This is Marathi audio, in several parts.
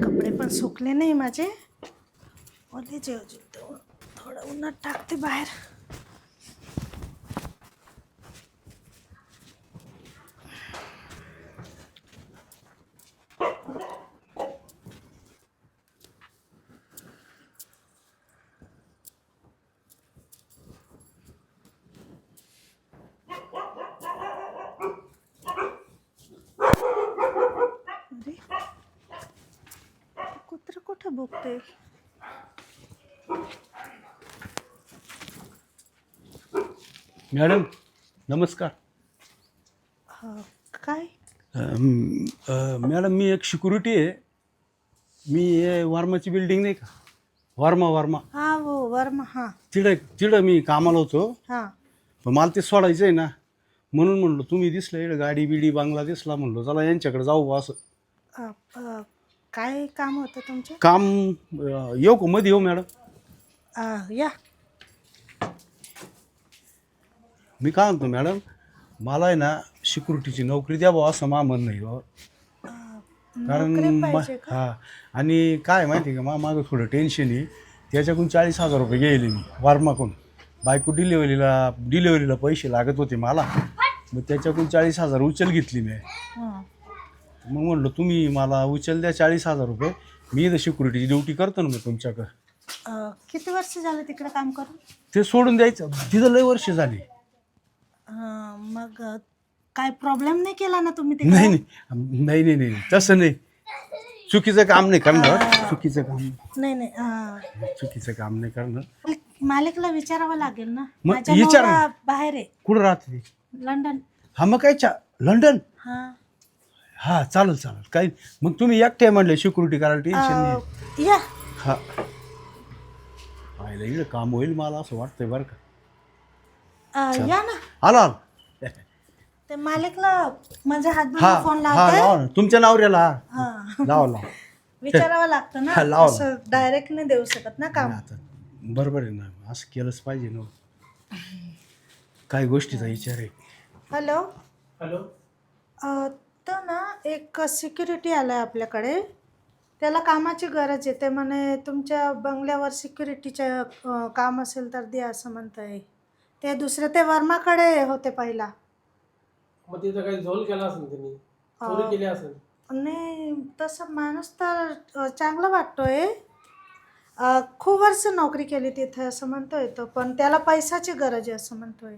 कपडे पण सुकले नाही माझे. ओले जे थोडं उन्हात टाकते बाहेर. अरे कुत्र कुठं भोगते. मॅडम नमस्कार. काय मॅडम मी एक सिक्युरिटी आहे. मी हे वर्माची बिल्डिंग नाही का, वर्मा हा वो वर्मा. हा तिकडं मी कामाला होतो. हा पण मला ते सोडायचं आहे ना, म्हणून म्हणलो तुम्ही दिसलं इकडं गाडी बिडी बांगला दिसला, म्हणलो चला यांच्याकडे जाऊ बा असं. काय काम होतं तुमचं? काम येऊ का मध्ये येऊ मॅडम? या. मी काय म्हणतो मॅडम, मला आहे ना सिक्युरिटीची नोकरी द्या बा असं मा म्हणणं आहे बा. नोकरी कारण पाहिजे का? हां, आणि काय माहिती आहे का, मागं थोडं टेन्शन आहे. त्याच्याकडून 40,000 रुपये गेले मी वर्माकडून. बायको डिलिव्हरीला पैसे लागत होते मला, मग त्याच्याकडून 40,000 उचल घेतली मी. मग म्हणलं तुम्ही मला उचल द्या 40,000 रुपये, मी इथं सिक्युरिटीची ड्युटी करतो ना मग तुमच्याकडं. किती वर्ष झालं तिकडे काम करून? ते सोडून द्यायचं, तिथं लय वर्ष झाली. मग काय प्रॉब्लेम नाही केला ना तुम्ही तिकडे? नाही नाही नाही नाही नाही तसं नाही. चुकीचं काम नाही करणार, चुकीचं काम नाही करणार. मालिकला विचारावं लागेल ना. मग माझा विचार ना. नवरा बाहेर आहे, कुठं राहते? लंडन. हा मग काय लंडन. हा चालेल काही. मग तुम्ही एकटे म्हणले सिक्युरिटी करायला टेन्शन नाही. या. हा पाहिलं इकडे काम होईल मला असं वाटतंय बरं का. या ना. आला ते मालिकला माझ्या हातभर हा फोन हा लावते. लावा ना तुमच्या नवऱ्याला. लावा विचारावं लागतं ना, हा, लावा. असं डायरेक्ट नाही देऊ शकत ना काम. आता बरोबर आहे ना, असं केलंच पाहिजे ना. काही गोष्टीचा विचार आहे. हॅलो. हॅलो. तर ना एक सिक्युरिटी आलाय आपल्याकडे. त्याला कामाची गरज आहे. ते म्हणे तुमच्या बंगल्यावर सिक्युरिटीचं काम असेल तर द्या असं म्हणतंय. ते दुसरे ते वर्माकडे होते पहिला. मग तिथं काही झोल केला असेल त्यांनी, चोरी केली असेल. नाही तसं माणूस तर चांगला वाटतोय. खूप वर्ष नोकरी केली तिथे असं म्हणतोय तो, पण त्याला पैशाची गरज आहे असं म्हणतोय.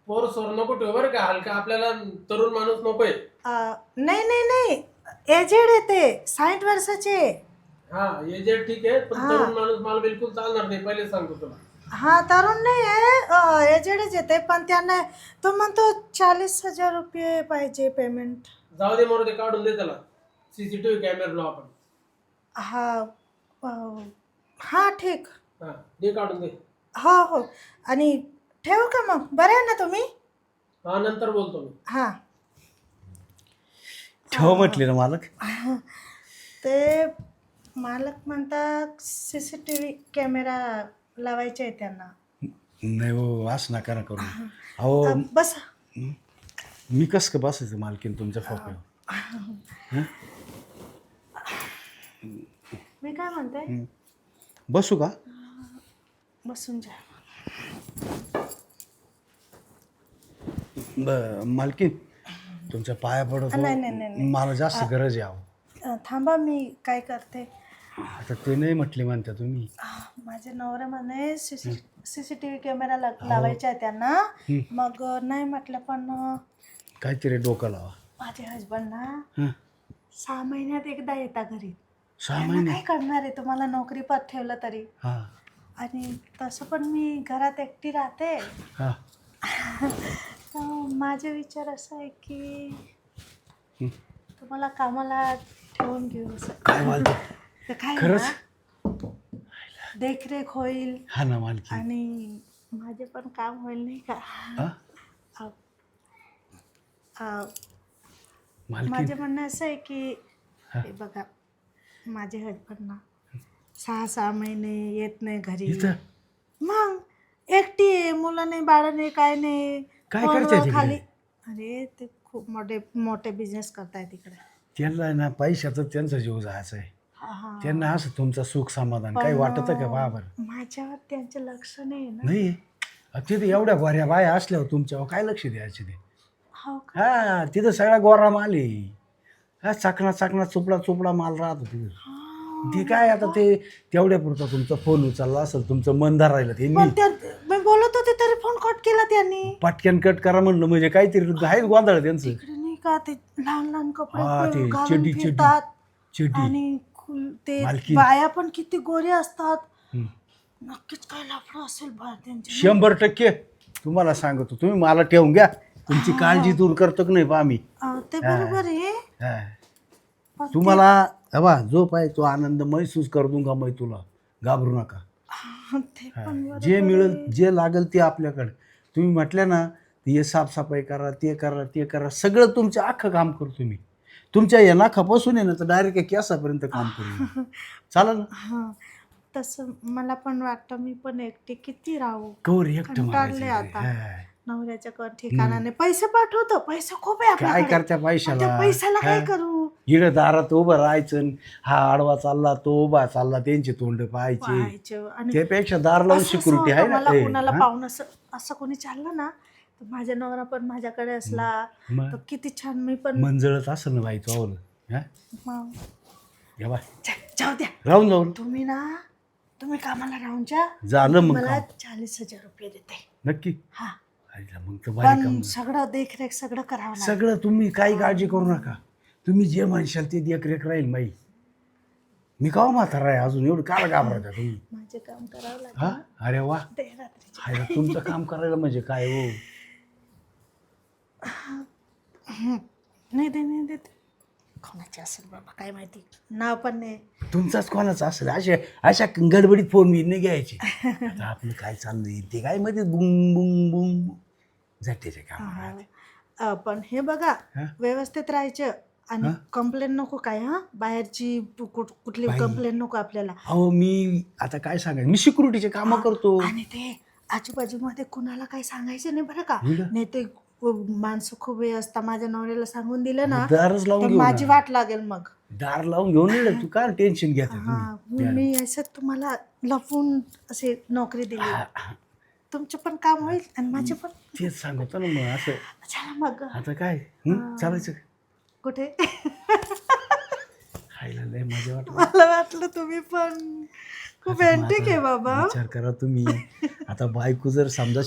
पोर सोर नको ठेव बरं का, हलका आपल्याला तरुण माणूस नकोय. नाही नाही नाही, एजेड आहे ते, 60 वर्षाचे. हा एजेड ठीक आहे, पण तरुण माणूस मला बिलकुल चालणार नाही, पहिले सांगतो तुला. हा तरुण नाही आहे, एजेडच येते, पण त्यांना तो म्हणतो 40,000 रुपये पाहिजे पेमेंट. जाऊ दे मोर, ते काढून दे त्याला. सीसीटीव्ही कॅमेरा लाव आपण. हा ठीक. हा दे काढून दे. हो आणि ठेवू का मग? बरं आहे ना तुम्ही? हा नंतर बोलतो मी. हा ठेव म्हटले ना मालक. ते मालक म्हणतात CCTV कॅमेरा लावायचे आहे त्यांना. नाही हो, असं नका करू. अहो बस. मी कसं का बसायचं मालकीन तुमच्या फोकावर? मी काय म्हणते, बसू का? बसून जा. मालकीन तुमच्या पाया पडतो. नाही. मला जास्त गरज आहे. अहो थांबा, मी काय करते. आता ते नाही म्हटले म्हणता तुम्ही. माझे नवरा म्हणे CCTV कॅमेरा लावायचा आहे त्यांना. मग नाही म्हटलं, पण काहीतरी डोकं लावा. माझे हजबंड ना 6 महिन्यात एकदा येता घरी. 6 महिने काय करणार आहे, तुम्हाला नोकरी पर ठेवलं तरी. आणि तसं पण मी घरात एकटी राहते. माझे विचार असं आहे की तुम्हाला कामाला ठेवून घेऊ. काय बोलतो? तर काय खरंच? ना, देखरेख होईल. हा ना मालकी. आणि माझे पण काम होईल नाही का. माझे म्हणणं असं आहे की हे बघा, माझे हजबंड ना 6 महिने येत नाही घरी. मग एकटी आहे, मुलं नाही, बाळ नाही, काय नाही. काय करते खाली. अरे ते खूप मोठे बिझनेस करताय तिकडे. त्यांना ना पैशाचं त्यांचा जीव जायचा आहे. हा. त्यांना असं तुमचं सुख समाधान काही वाटत का बाबर? माझ्यावर त्यांचं लक्ष नाही ना. नाही तिथे एवढ्या गोऱ्या बाया असल्यावर तुमच्यावर काय लक्ष द्यायचे ते? हो का? हा तिथं सगळा गोरा माल आहे. हा चकना चुपडा माल राहतो तिथं. ते काय आता ते तेवढ्या पुरता तुमचा फोन उचलला असेल, तुमचं मन धरायला त्यांनी पण त्या मी बोलत होते तरी फोन कट केला त्यांनी. पटक्यान कट करा म्हणलं म्हणजे काहीतरी आहे गोंधळ त्यांचं. तिकडे नाही का ते लहान लहान हा, कपडे ते घालून चड्डी फिरतात चड्डी आणि ते मालकीण. बाया पण किती गोरे असतात. हम्म. नक्कीच काय लफडं असेल बा त्यांचे. 100% तुम्हाला सांगतो, तुम्ही मला ठेवून घ्या. तुमची काळजी दूर करतो की नाही पा आम्ही. ते बरोबर आहे. हा. पण ते- तुम्हाला हवा जो पाहिजे तो आनंद महसूस कर दूंगा मैं तुला, घाबरू नका. ते पण बरोबर जे मिळेल आहे. जे लागेल ते आपल्याकडे. तुम्ही म्हटल्या ना हे साफसफाई करा, ते करा, ते करा, सगळं तुमचं अख्खं काम करतो मी. तुमच्या या नाखापासून आहे ना तर डायरेक्ट केसापर्यंत काम करू. चालेल ना? हा तसं मला पण वाटतं. मी पण एकटी किती राहू. कवर एकटं कंटाळले मारायचं. आता. हा. नवऱ्याच्या ठिकाणाने पैसे पाठवतो. पैसे खूप आहे काय आपल्याकडे. करत्या पण त्या पैशाला? पैशाला काय हा? करू? इकडं दारात उभं राहायचं, हा आडवा चालला तो उभा चालला, त्यांचे तोंड पाहायचे. पाहायचं. आणि त्यापेक्षा दार लावून असं सिक्युरिटी आहे होतं, ना. मला ए, कुणाला हा? पाहून असं कोणी चाललं ना तर माझा नवरा पण माझ्याकडे असला मग तर किती छान. मी पण मंजळत असं ना बाई तो आवलं. हा मग या बाय जाऊ द्या. राहून जाऊन तुम्ही कामाला राहून जा. झालं मग मला काम. 40,000 रुपये देते. नक्की. हा आईला मग तर भारी काम. पण सगळं देखरेख सगळं करावं लागेल. सगळं तुम्ही काही काळजी करू नका. तुम्ही जे म्हणशाल ते देखरेख राहील माई. मी का म्हातारा आहे अजून, एवढं काला घाबरता तुम्ही? माझे काम करावं लागेल हा ना. अरे वा. ते रात्रीचे. हायला तुमचं काम करायला म्हणजे काय हो? नाही देते. कोणाचे असेल बाबा काय माहिती. नाव पण नाही. तुमचाच कोणाचा असेल. अशा गडबडीत फोन मी नाही घ्यायचे. आता आपलं काय चाललंय ते काय मध्ये बुंग बुंग बुंग झटतेचे काम. पण हे बघा हा? व्यवस्थित राहायचं आणि कंप्लेंट नको काय. हा बाहेरची कुठली कंप्लेंट नको आपल्याला. अहो मी आता काय सांगायचं, मी सिक्युरिटीचे कामं करतो. आणि ते आजूबाजूमध्ये कुणाला काही सांगायचं नाही बरं का. एवढं? नाही ते माणसं खूप वेळ असता. माझ्या नवऱ्याला सांगून दिलं ना दारच लावून तर घेऊ माझी ना. वाट लागेल मग. दार लावून घेऊन येईल तू, काय टेन्शन घेता हा तुम्ही? मी असं तुम्हाला लपून असे नोकरी दिली. तुमचं पण काम होईल आणि माझे पण. तेच सांगतो ना मग असं. चला मग. आता काय चालायचं कुठे? खायला लय मजा वाटत. मला वाटलं तुम्ही पण खूप एंटिक आहे बाबा. विचार करा तुम्ही. आता बायको जर समजा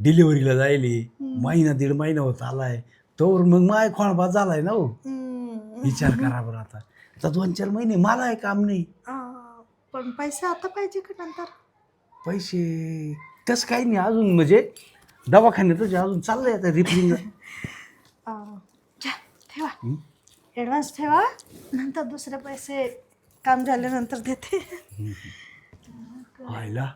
डिलिव्हरीला जायली, महिना 1.5 महिना होत आलाय तोवर मग माय खोणबाज झालाय ना हो. विचार करा बरं. आता 2-4 महिने मला आहे काम नाही. पण पैसे आता पाहिजे का नंतर? पैसे तसं काही नाही अजून, म्हणजे दवाखान्यातच अजून चाललंय आता रिपेरिंग. ठेवा ॲडव्हान्स ठेवा. नंतर दुसरे पैसे काम झाल्यानंतर देते. व्हायला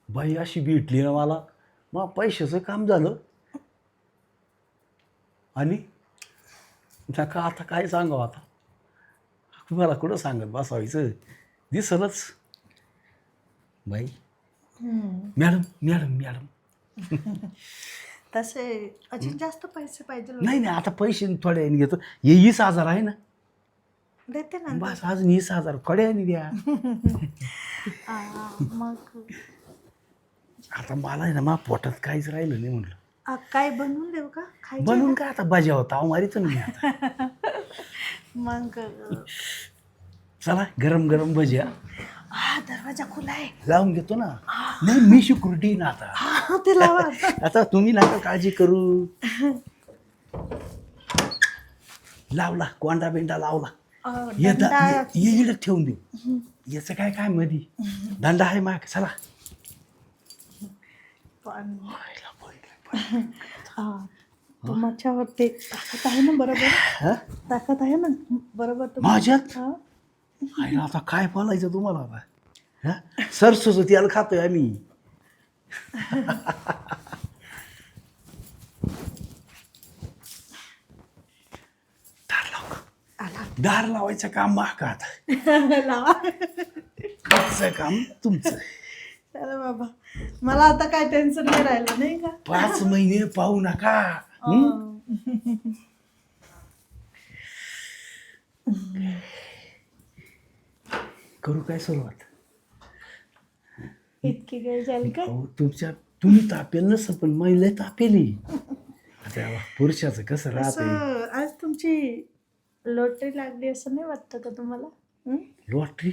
बाई अशी भेटली ना मला, मग पैशाचं काम झालं. आणि नका आता काय सांगावं, आता तुम्हाला कुठं सांगत बसायचं, दिसलंच बाई. Madam madam madam. तसे अजून जास्त पैसे पाहिजे. नाही आता पैसे थोड्या याने घेतो. हे 20,000 आहे ना, देते ना. बस अजून 20,000 थोड्या याने द्या. मग आता मला आहे ना मा पोटात काहीच राहिलं नाही. म्हटलं काय बनवून देऊ का खायचं? बनवून काय आता बजा होता मारीतो ना मी आता. मग चला गरम गरम भज्या दरवाजा खुला आहे. लावून घेतो ना. नाही मी सिक्युरिटी ना आता. ते लावा. आता तुम्ही नका काळजी करू. लावला कोंडा बिंडा लावला. ये इकडे ठेवून देऊ. याचं काय मधी दंडा आहे माग. चला पण तुमच्यावर ते ताकद आहे ना बरोबर. ताकद आहे ना बरोबर माझ्यात. आता काय बोलायचं तुम्हाला आता. सरसोचं तेल खातोय आम्ही. दार लावायचं काम महागात. लावा. काम तुमचं. चला बाबा मला आता काय टेन्शन नाही राहिलं नाही का. 5 महिने पाहू नका. करू काय सुरुवात? इतकी वेळ झाली काय? अहो तुम्ही तापेल नसं पण महिला तापेली. आता पुरुषाचं कसं राहते. असं आज तुमची लॉटरी लागली असं नाही वाटतं का तुम्हाला? हं? लॉटरी?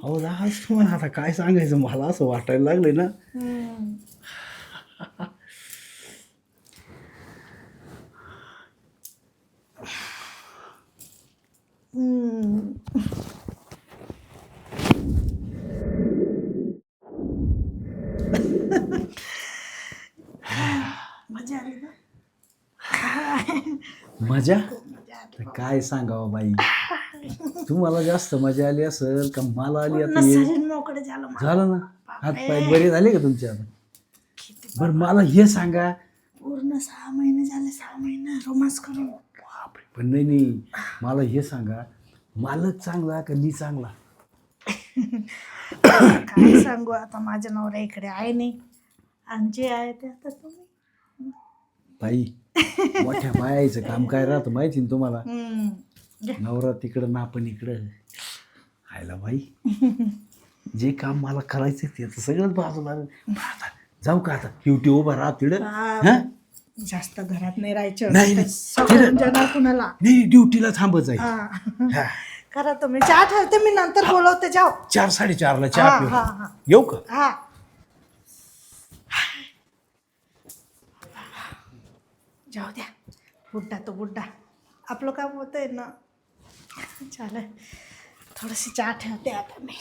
अहो आज तुम्हाला आता काय सांगायचं, मला असं वाटायला लागलंय ना. हं. मजा आली ना? मजा? तर काय सांगावं बाई, तुम्हाला जास्त मजा आली असेल का मला आली? आता शरीर मोकळं झालं मला. झालं ना, हात पाय बरे झाले का तुमचे आता? बरं मला हे सांगा. पूर्ण 6 महिने झाले, 6 महिने रोमांस करून. बापरे, पण नाही मला हे सांगा, मालक चांगला का मी चांगला? काय सांगू आता, माझ्या नवरा इकडे आहे नाही आणि जे आहे ते आता तुम्ही. बाई मोठ्या बायाचं काम काय राहतं माहिती ना तुम्हाला? हं. नवरा तिकडं ना आपण इकडं. आयला बाई, जे काम मला करायचं ते तर सगळंच बाजूला. आता जाऊ का आता? ड्युटी उभा राहा तिकडं. हा. जास्त घरात नाही राहायचं. नाही, नाही. सगळं जणार कुणाला. नाही ड्युटीला थांबत जाईल. हा. करा तुम्ही, चहा ठेवते मी, नंतर बोलवते. जाओ. 4:30ला चहा हा, पिऊ. हा, हा. येऊ का? हा. जाऊ द्या, बुड्ढा तो बुड्ढा, आपलं काम होतंय ना. चालेल, थोडीशी चहा ठेवते आता मी.